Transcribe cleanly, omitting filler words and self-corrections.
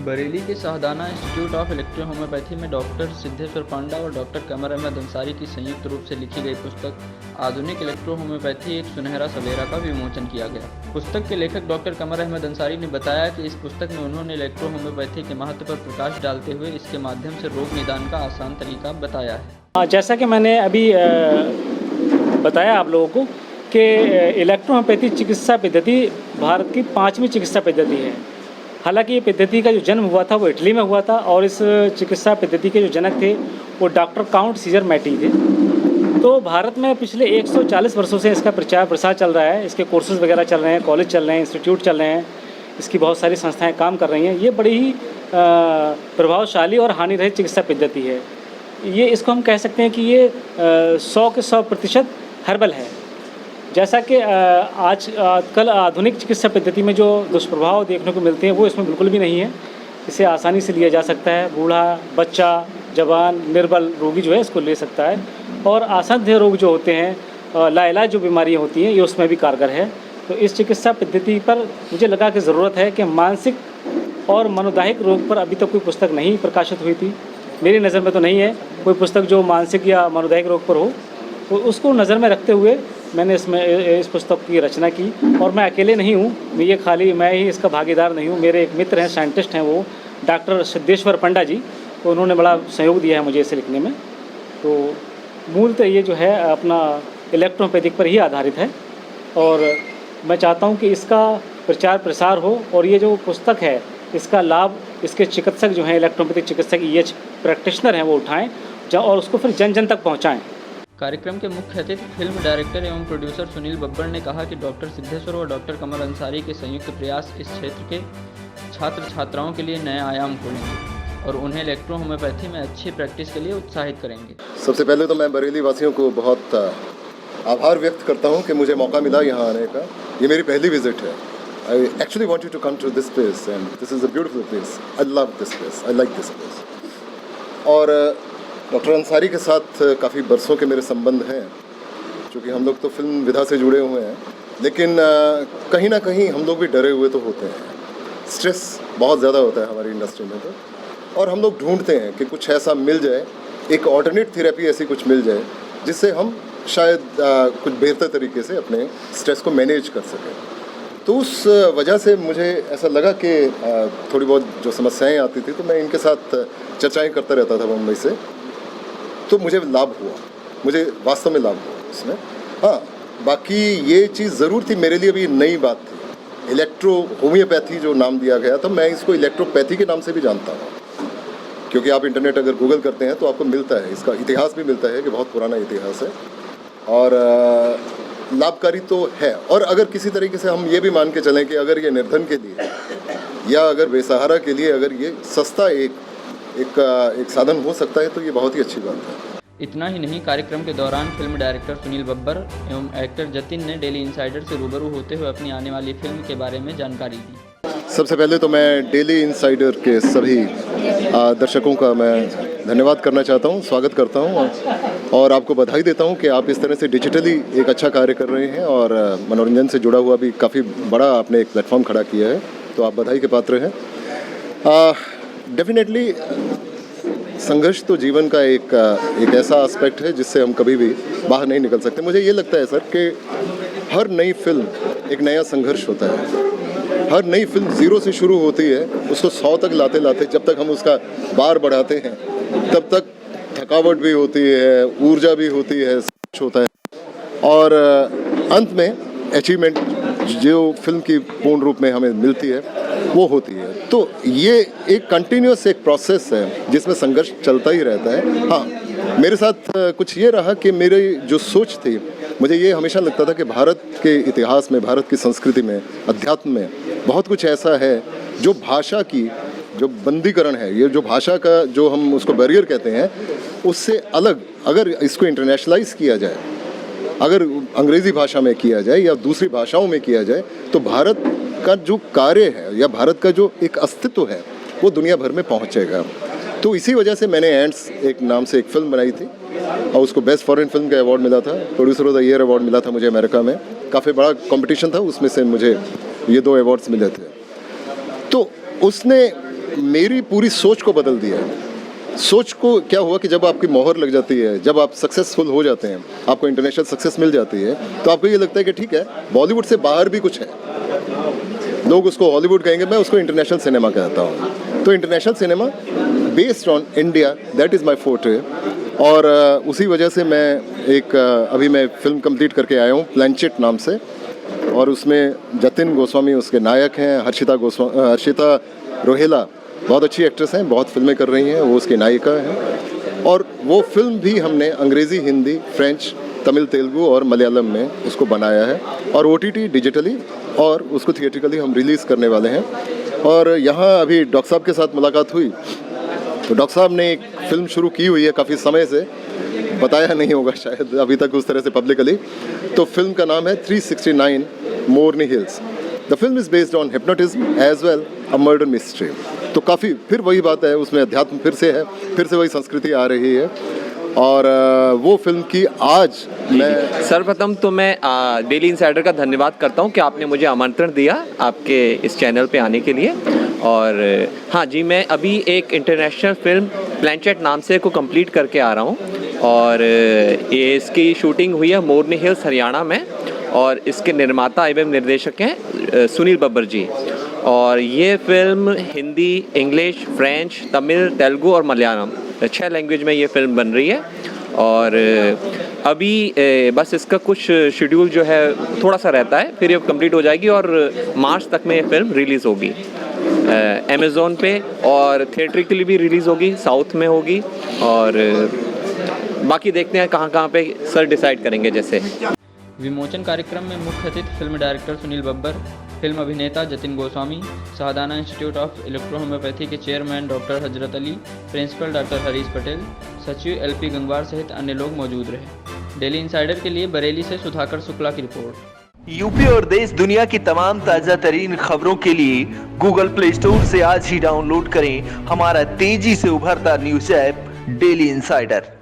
बरेली के Shahdana institute of electro homeopathy में doctor Siddheshwar पांडा और डॉक्टर कमर अहमद अंसारी की संयुक्त रूप से लिखी गई पुस्तक आधुनिक इलेक्ट्रो होम्योपैथी एक सुनहरा सवेरा का विमोचन किया गया। पुस्तक के लेखक डॉक्टर कमर अहमद अंसारी ने बताया कि इस पुस्तक में उन्होंने इलेक्ट्रो होम्योपैथी के महत्व पर प्रकाश डालते हुए इसके माध्यम से रोग निदान का आसान तरीका बताया है। जैसा कि मैंने अभी बताया आप लोगों को कि इलेक्ट्रो होम्योपैथी चिकित्सा पद्धति भारत की 5वीं चिकित्सा पद्धति है। हालांकि ये पद्धति का जो जन्म हुआ था वो इटली में हुआ था और इस चिकित्सा पद्धति के जो जनक थे वो डॉक्टर काउंट सीजर मैटी थे। तो भारत में पिछले 140 वर्षों से इसका प्रचार प्रसार चल रहा है, इसके कोर्सेज वगैरह चल रहे हैं, कॉलेज चल रहे हैं, इंस्टीट्यूट चल रहे हैं, इसकी बहुत सारी संस्थाएं काम कर रही हैं। ये बड़ी ही प्रभावशाली और हानिरहित चिकित्सा पद्धति है। ये इसको हम कह सकते हैं कि ये 100 के 100% हर्बल है। जैसा कि आजकल आधुनिक चिकित्सा पद्धति में जो दुष्प्रभाव देखने को मिलते हैं वो इसमें बिल्कुल भी नहीं है। इसे आसानी से लिया जा सकता है, बूढ़ा, बच्चा, जवान, निर्बल रोगी जो है इसको ले सकता है। और असंख्य रोग जो होते हैं, लाइलाज जो बीमारियां होती हैं, ये उसमें भी कारगर है। तो इस चिकित्सा पद्धति पर मुझे लगा कि ज़रूरत है कि मानसिक और मनोदायिक रोग पर अभी तक कोई पुस्तक नहीं प्रकाशित हुई थी। मेरी नज़र में तो नहीं है कोई पुस्तक जो मानसिक या मनोदायिक रोग पर हो। तो उसको नज़र में रखते हुए मैंने इस पुस्तक की रचना की। और मैं अकेले नहीं हूँ, मैं ही इसका भागीदार नहीं हूँ। मेरे एक मित्र हैं, साइंटिस्ट हैं, वो डॉक्टर सिद्धेश्वर पांडा जी, तो उन्होंने बड़ा सहयोग दिया है मुझे इसे लिखने में। तो मूलतः ये जो है अपना इलेक्ट्रोपैथिक पर ही आधारित है और मैं चाहता हूँ कि इसका प्रचार प्रसार हो और ये जो पुस्तक है इसका लाभ इसके चिकित्सक जो हैं, इलेक्ट्रोपैथिक चिकित्सक EH प्रैक्टिशनर हैं, वो उठाएँ और उसको फिर जन जन तक पहुँचाएँ। कार्यक्रम के मुख्य अतिथि फिल्म डायरेक्टर एवं प्रोड्यूसर सुनील बब्बर ने कहा कि डॉक्टर सिद्धेश्वर और डॉक्टर कमर अंसारी के संयुक्त प्रयास इस क्षेत्र के छात्र छात्राओं के लिए नए आयाम खोलेंगे और उन्हें इलेक्ट्रो होम्योपैथी में अच्छी प्रैक्टिस के लिए उत्साहित करेंगे। सबसे पहले तो मैं बरेली वासियों को बहुत आभार व्यक्त करता हूँ कि मुझे मौका मिला यहाँ आने का। ये मेरी पहली विजिट है। I actually want you to come to this place and this is a beautiful place. I love this place, I like this place. और डॉक्टर अंसारी के साथ काफ़ी बरसों के मेरे संबंध हैं, क्योंकि हम लोग तो फिल्म विधा से जुड़े हुए हैं, लेकिन कहीं ना कहीं हम लोग भी डरे हुए तो होते हैं। स्ट्रेस बहुत ज़्यादा होता है हमारी इंडस्ट्री में तो, और हम लोग ढूंढते हैं कि कुछ ऐसा मिल जाए, एक ऑल्टरनेट थेरेपी ऐसी कुछ मिल जाए जिससे हम शायद कुछ बेहतर तरीके से अपने स्ट्रेस को मैनेज कर सकें। तो उस वजह से मुझे ऐसा लगा कि थोड़ी बहुत जो समस्याएँ आती थी तो मैं इनके साथ चर्चाएँ करता रहता था मुंबई से। तो मुझे लाभ हुआ, मुझे वास्तव में लाभ हुआ इसमें। हाँ, बाकी ये चीज़ ज़रूर थी मेरे लिए, भी नई बात थी। इलेक्ट्रो होम्योपैथी जो नाम दिया गया था, मैं इसको इलेक्ट्रोपैथी के नाम से भी जानता हूँ, क्योंकि आप इंटरनेट अगर गूगल करते हैं तो आपको मिलता है, इसका इतिहास भी मिलता है कि बहुत पुराना इतिहास है और लाभकारी तो है। और अगर किसी तरीके से हम ये भी मान के चलें कि अगर ये निर्धन के लिए या अगर बेसहारा के लिए अगर ये सस्ता एक साधन हो सकता है तो ये बहुत ही अच्छी बात है। इतना ही नहीं, कार्यक्रम के दौरान फिल्म डायरेक्टर सुनील बब्बर एवं एक्टर जतिन ने डेली इनसाइडर से रूबरू होते हुए अपनी आने वाली फिल्म के बारे में जानकारी दी। सबसे पहले तो मैं डेली इनसाइडर के सभी दर्शकों का मैं धन्यवाद करना चाहता हूं, स्वागत करता हूं और आपको बधाई देता हूं कि आप इस तरह से डिजिटली एक अच्छा कार्य कर रहे हैं और मनोरंजन से जुड़ा हुआ भी काफ़ी बड़ा आपने एक प्लेटफॉर्म खड़ा किया है, तो आप बधाई के पात्र हैं। डेफिनेटली संघर्ष तो जीवन का एक ऐसा एस्पेक्ट है जिससे हम कभी भी बाहर नहीं निकल सकते। मुझे ये लगता है सर कि हर नई फिल्म एक नया संघर्ष होता है। हर नई फिल्म 0 से शुरू होती है, उसको 100 तक लाते लाते जब तक हम उसका बार बढ़ाते हैं तब तक थकावट भी होती है, ऊर्जा भी होती है, सब कुछ होता है और अंत में अचीवमेंट जो फिल्म की पूर्ण रूप में हमें मिलती है वो होती है। तो ये एक कंटिन्यूस एक प्रोसेस है जिसमें संघर्ष चलता ही रहता है। हाँ, मेरे साथ कुछ ये रहा कि मेरी जो सोच थी, मुझे ये हमेशा लगता था कि भारत के इतिहास में, भारत की संस्कृति में, अध्यात्म में बहुत कुछ ऐसा है जो भाषा की जो बंदीकरण है, ये जो भाषा का जो हम उसको बैरियर कहते हैं, उससे अलग अगर इसको इंटरनेशनलाइज किया जाए, अगर अंग्रेज़ी भाषा में किया जाए या दूसरी भाषाओं में किया जाए तो भारत का जो कार्य है या भारत का जो एक अस्तित्व है वो दुनिया भर में पहुंचेगा। तो इसी वजह से मैंने एंड्स एक नाम से एक फ़िल्म बनाई थी और उसको बेस्ट फॉरेन फिल्म का अवार्ड मिला था, producer of the year award मिला था मुझे अमेरिका में। काफ़ी बड़ा कंपटीशन था, उसमें से मुझे ये 2 अवार्ड्स मिले थे। तो उसने मेरी पूरी सोच को बदल दिया है। सोच को क्या हुआ कि जब आपकी मोहर लग जाती है, जब आप सक्सेसफुल हो जाते हैं, आपको इंटरनेशनल सक्सेस मिल जाती है, तो आपको ये लगता है कि ठीक है, बॉलीवुड से बाहर भी कुछ है। लोग उसको हॉलीवुड कहेंगे, मैं उसको इंटरनेशनल सिनेमा कहता हूँ। तो international cinema based on India, that is my forte. और उसी वजह से अभी मैं फिल्म कंप्लीट करके आया हूँ प्लेंचेट नाम से, और उसमें जतिन गोस्वामी उसके नायक हैं, हर्षिता रोहेला बहुत अच्छी एक्ट्रेस हैं, बहुत फिल्में कर रही हैं, वो उसकी नायिका हैं। और वो फिल्म भी हमने अंग्रेज़ी, हिंदी, फ्रेंच, तमिल, तेलुगु और मलयालम में उसको बनाया है, और OTT डिजिटली और उसको थिएट्रिकली हम रिलीज़ करने वाले हैं। और यहाँ अभी डॉक्टर साहब के साथ मुलाकात हुई, तो डॉक्टर साहब ने एक फिल्म शुरू की हुई है काफ़ी समय से, बताया नहीं होगा शायद अभी तक उस तरह से पब्लिकली। तो फिल्म का नाम है 369 Morni hills. The film is based on hypnotism as well a murder mystery. तो काफ़ी फिर वही बात है, उसमें अध्यात्म फिर से वही संस्कृति आ रही है। और वो फिल्म की आज मैं सर्वप्रथम तो मैं डेली इनसाइडर का धन्यवाद करता हूं कि आपने मुझे आमंत्रण दिया आपके इस चैनल पे आने के लिए। और हाँ जी, मैं अभी एक इंटरनेशनल फिल्म प्लेंचेट नाम से को कंप्लीट करके आ रहा हूं, और ये इसकी शूटिंग हुई है मोरनी हिल्स हरियाणा में, और इसके निर्माता एवं निर्देशक हैं सुनील बब्बर जी। और ये film Hindi, English, French, Tamil, Telugu और मलयालम 6 लैंग्वेज में ये फिल्म बन रही है। और अभी बस इसका कुछ शेड्यूल जो है थोड़ा सा रहता है, फिर ये कंप्लीट हो जाएगी और मार्च तक में ये फिल्म रिलीज़ होगी अमेज़ॉन पे, और थिएट्रिकली भी रिलीज़ होगी, साउथ में होगी, और बाकी देखते हैं कहाँ पे सर डिसाइड करेंगे। जैसे विमोचन कार्यक्रम में मुख्य अतिथि film director Sunil Babbar, film अभिनेता Jatin Goswami, Shahdana institute of electro homoeopathy के chairman doctor Hazrat Ali, principal doctor Harish Patel, सचिव LP गंगवार सहित अन्य लोग मौजूद रहे। डेली इंसाइडर के लिए बरेली से सुधाकर शुक्ला की रिपोर्ट। यूपी और देश दुनिया की तमाम ताज़ा तरीन खबरों के लिए गूगल प्ले स्टोर से आज ही डाउनलोड करें हमारा तेजी से उभरता न्यूज़ ऐप डेली इंसाइडर।